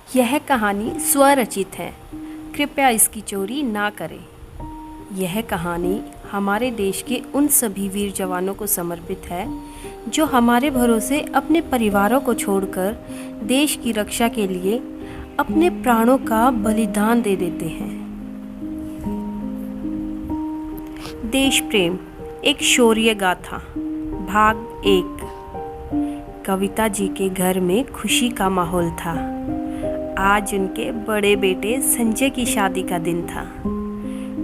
यह कहानी स्वरचित है, कृपया इसकी चोरी ना करें। यह कहानी हमारे देश के उन सभी वीर जवानों को समर्पित है जो हमारे भरोसे अपने परिवारों को छोड़कर देश की रक्षा के लिए अपने प्राणों का बलिदान दे देते हैं। देश प्रेम एक शौर्य गाथा भाग 1। कविता जी के घर में खुशी का माहौल था। आज उनके बड़े बेटे संजय की शादी का दिन था।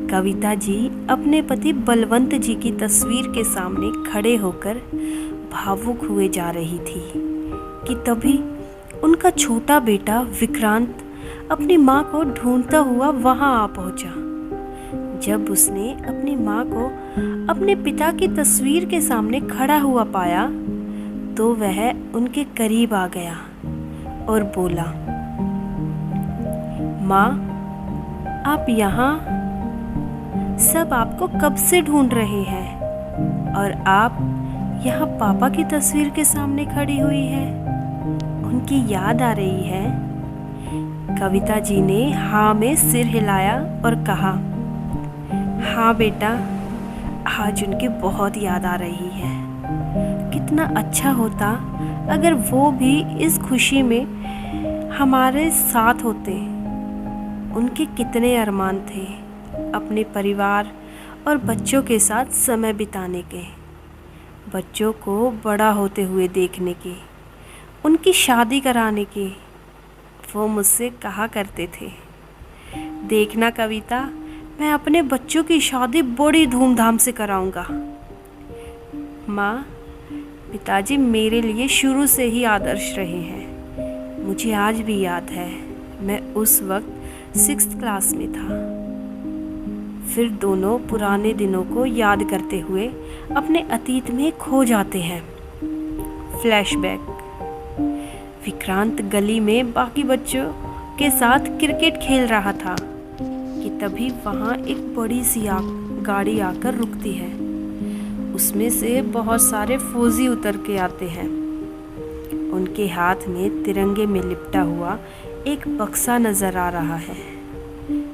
कविता जी अपने पति बलवंत जी की तस्वीर के सामने खड़े होकर भावुक हुए जा रही थी कि तभी उनका छोटा बेटा विक्रांत अपनी माँ को ढूंढता हुआ वहां आ पहुंचा। जब उसने अपनी माँ को अपने पिता की तस्वीर के सामने खड़ा हुआ पाया तो वह उनके करीब आ गया और बोला, माँ, आप यहाँ? सब आपको कब से ढूंढ रहे हैं और आप यहाँ पापा की तस्वीर के सामने खड़ी हुई है। उनकी याद आ रही है? कविता जी ने हाँ में सिर हिलाया और कहा, हाँ बेटा, आज उनकी बहुत याद आ रही है। कितना अच्छा होता अगर वो भी इस खुशी में हमारे साथ होते। उनके कितने अरमान थे अपने परिवार और बच्चों के साथ समय बिताने के, बच्चों को बड़ा होते हुए देखने के, उनकी शादी कराने के। वो मुझसे कहा करते थे, देखना कविता, मैं अपने बच्चों की शादी बड़ी धूमधाम से कराऊंगा। माँ, पिताजी मेरे लिए शुरू से ही आदर्श रहे हैं। मुझे आज भी याद है, मैं उस वक्त 6th क्लास में था। फिर दोनों पुराने दिनों को याद करते हुए अपने अतीत में खो जाते हैं। फ्लैशबैक। विक्रांत गली में बाकी बच्चों के साथ क्रिकेट खेल रहा था कि तभी वहाँ एक बड़ी सी गाड़ी आकर रुकती है। उसमें से बहुत सारे फौजी उतर के आते हैं। उनके हाथ में तिरंगे में लिपटा हुआ एक बक्सा नजर आ रहा है।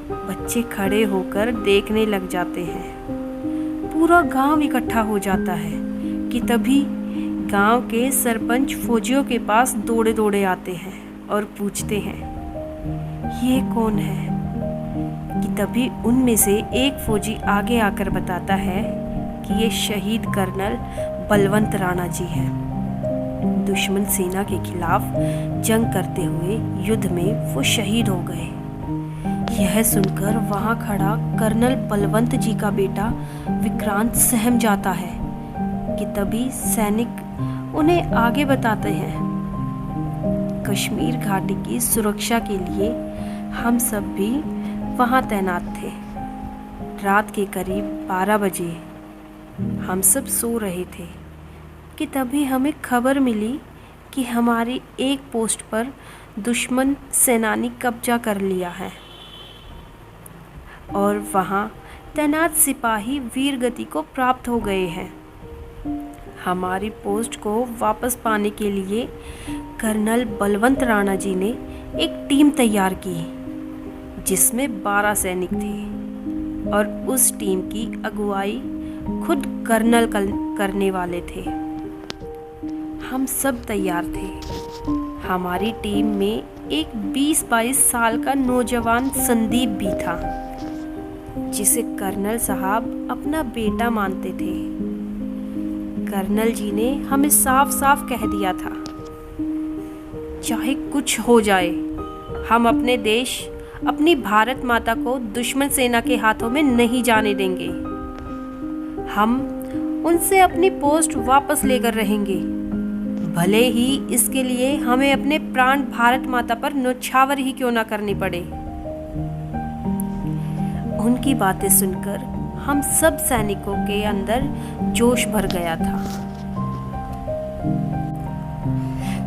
बच्चे खड़े होकर देखने लग जाते हैं। पूरा गांव इकट्ठा हो जाता है कि तभी गांव के सरपंच फौजियों के पास दौड़े दौड़े आते हैं और पूछते हैं, ये कौन है? कि तभी उनमें से एक फौजी आगे आकर बताता है कि ये शहीद कर्नल बलवंत राणा जी हैं। दुश्मन सेना के खिलाफ जंग करते हुए युद्ध में वो शहीद हो गए। यह सुनकर वहां खड़ा कर्नल बलवंत जी का बेटा विक्रांत सहम जाता है कि तभी सैनिक उन्हें आगे बताते हैं, कश्मीर घाटी की सुरक्षा के लिए हम सब भी वहां तैनात थे। रात के करीब 12 बजे हम सब सो रहे थे कि तभी हमें खबर मिली कि हमारी एक पोस्ट पर दुश्मन सेनानी कब्जा कर लिया है और वहां तैनात सिपाही वीरगति को प्राप्त हो गए हैं। हमारी पोस्ट को वापस पाने के लिए कर्नल बलवंत राणा जी ने एक टीम तैयार की जिसमें 12 सैनिक थे और उस टीम की अगुवाई खुद कर्नल करने वाले थे। हम सब तैयार थे। हमारी टीम में एक 20-22 साल का नौजवान संदीप भी था जिसे कर्नल साहब अपना बेटा मानते थे। कर्नल जी ने हमें साफ साफ कह दिया था, चाहे कुछ हो जाए, हम अपने देश, अपनी भारत माता को दुश्मन सेना के हाथों में नहीं जाने देंगे। हम उनसे अपनी पोस्ट वापस लेकर रहेंगे, भले ही इसके लिए हमें अपने प्राण भारत माता पर न्यौछावर ही क्यों ना करनी पड़े। उनकी बातें सुनकर हम सब सैनिकों के अंदर जोश भर गया था।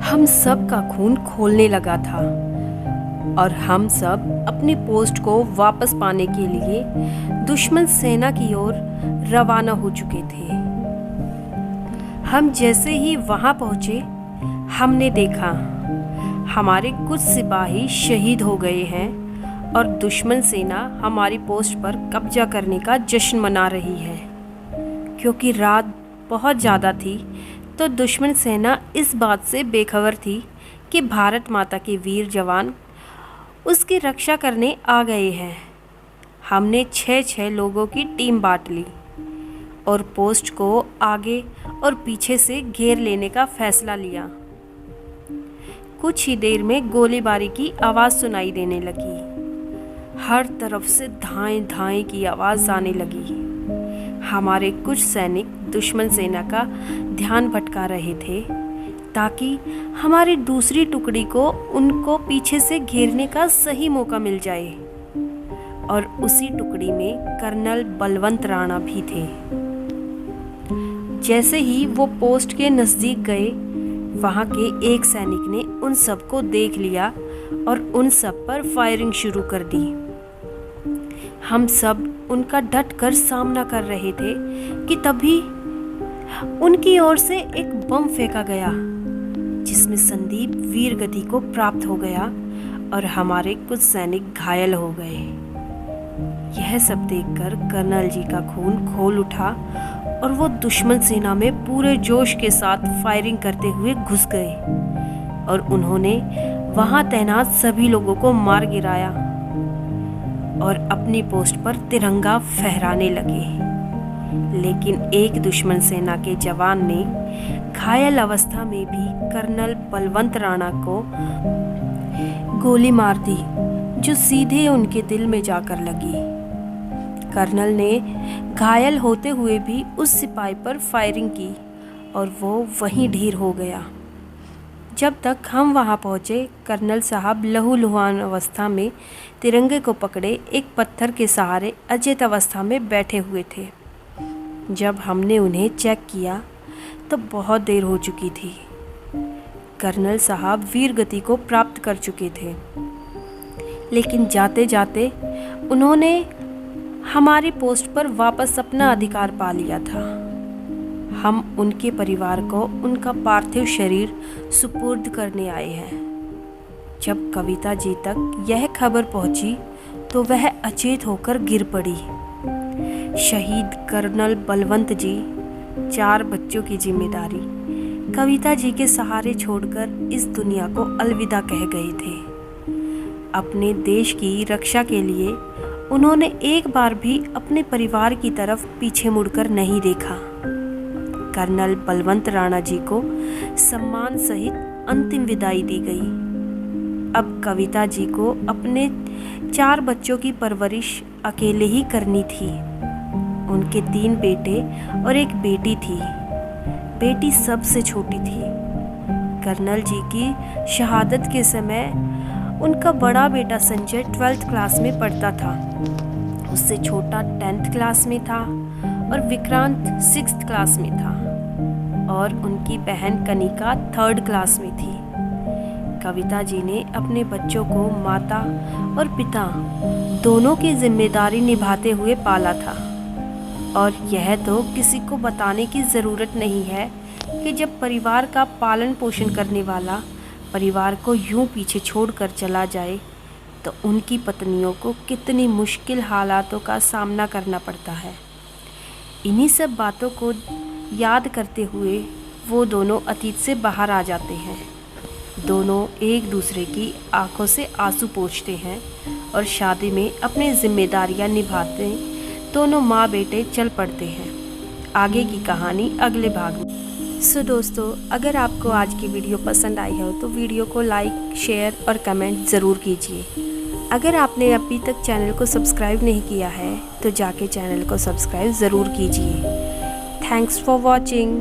हम सब का खून खौलने लगा था और हम सब अपनी पोस्ट को वापस पाने के लिए दुश्मन सेना की ओर रवाना हो चुके थे। हम जैसे ही वहां पहुंचे, हमने देखा हमारे कुछ सिपाही शहीद हो गए हैं और दुश्मन सेना हमारी पोस्ट पर कब्जा करने का जश्न मना रही है। क्योंकि रात बहुत ज़्यादा थी तो दुश्मन सेना इस बात से बेखबर थी कि भारत माता के वीर जवान उसकी रक्षा करने आ गए हैं। हमने 6-6 लोगों की टीम बांट ली और पोस्ट को आगे और पीछे से घेर लेने का फैसला लिया। कुछ ही देर में गोलीबारी की आवाज़ सुनाई देने लगी। हर तरफ से धाएं धाएं की आवाज़ आने लगी। हमारे कुछ सैनिक दुश्मन सेना का ध्यान भटका रहे थे ताकि हमारी दूसरी टुकड़ी को उनको पीछे से घेरने का सही मौका मिल जाए। और उसी टुकड़ी में कर्नल बलवंत राणा भी थे। जैसे ही वो पोस्ट के नज़दीक गए, वहाँ के एक सैनिक ने उन सबको देख लिया और उन सब पर फायरिंग शुरू कर दी। हम सब उनका डट कर सामना कर रहे थे कि तभी उनकी ओर से एक बम फेंका गया जिसमें संदीप वीर गति को प्राप्त हो गया और हमारे कुछ सैनिक घायल हो गए। यह सब देखकर कर्नल जी का खून खौल उठा और वो दुश्मन सेना में पूरे जोश के साथ फायरिंग करते हुए घुस गए और उन्होंने वहां तैनात सभी लोगों को मार गिराया और अपनी पोस्ट पर तिरंगा फहराने लगे। लेकिन एक दुश्मन सेना के जवान ने घायल अवस्था में भी कर्नल बलवंत राणा को गोली मार दी जो सीधे उनके दिल में जाकर लगी। कर्नल ने घायल होते हुए भी उस सिपाही पर फायरिंग की और वो वहीं ढेर हो गया। जब तक हम वहां पहुंचे, कर्नल साहब लहूलुहान अवस्था में तिरंगे को पकड़े एक पत्थर के सहारे अचेत अवस्था में बैठे हुए थे। जब हमने उन्हें चेक किया तो बहुत देर हो चुकी थी। कर्नल साहब वीर गति को प्राप्त कर चुके थे, लेकिन जाते जाते उन्होंने हमारी पोस्ट पर वापस अपना अधिकार पा लिया था। हम उनके परिवार को उनका पार्थिव शरीर सुपुर्द करने आए हैं। जब कविता जी तक यह खबर पहुंची तो वह अचेत होकर गिर पड़ी। शहीद कर्नल बलवंत जी 4 बच्चों की जिम्मेदारी कविता जी के सहारे छोड़कर इस दुनिया को अलविदा कह गए थे। अपने देश की रक्षा के लिए उन्होंने एक बार भी अपने परिवार की तरफ पीछे मुड़कर नहीं देखा। कर्नल बलवंत राणा जी को सम्मान सहित अंतिम विदाई दी गई। अब कविता जी को अपने 4 बच्चों की परवरिश अकेले ही करनी थी। उनके 3 बेटे और एक बेटी थी। बेटी सबसे छोटी थी। कर्नल जी की शहादत के समय उनका बड़ा बेटा संजय 12th क्लास में पढ़ता था, उससे छोटा 10th क्लास में था और विक्रांत 6th क्लास में था और उनकी बहन कनिका 3rd क्लास में थी। कविता जी ने अपने बच्चों को माता और पिता दोनों की जिम्मेदारी निभाते हुए पाला था और यह तो किसी को बताने की ज़रूरत नहीं है कि जब परिवार का पालन पोषण करने वाला परिवार को यूं पीछे छोड़कर चला जाए तो उनकी पत्नियों को कितनी मुश्किल हालातों का सामना करना पड़ता है। इन्हीं सब बातों को याद करते हुए वो दोनों अतीत से बाहर आ जाते हैं। दोनों एक दूसरे की आंखों से आंसू पोंछते हैं और शादी में अपनी जिम्मेदारियां निभाते दोनों माँ बेटे चल पड़ते हैं। आगे की कहानी अगले भाग में। दोस्तों, अगर आपको आज की वीडियो पसंद आई हो तो वीडियो को लाइक, शेयर और कमेंट ज़रूर कीजिए। अगर आपने अभी तक चैनल को सब्सक्राइब नहीं किया है तो जाके चैनल को सब्सक्राइब ज़रूर कीजिए। Thanks for watching.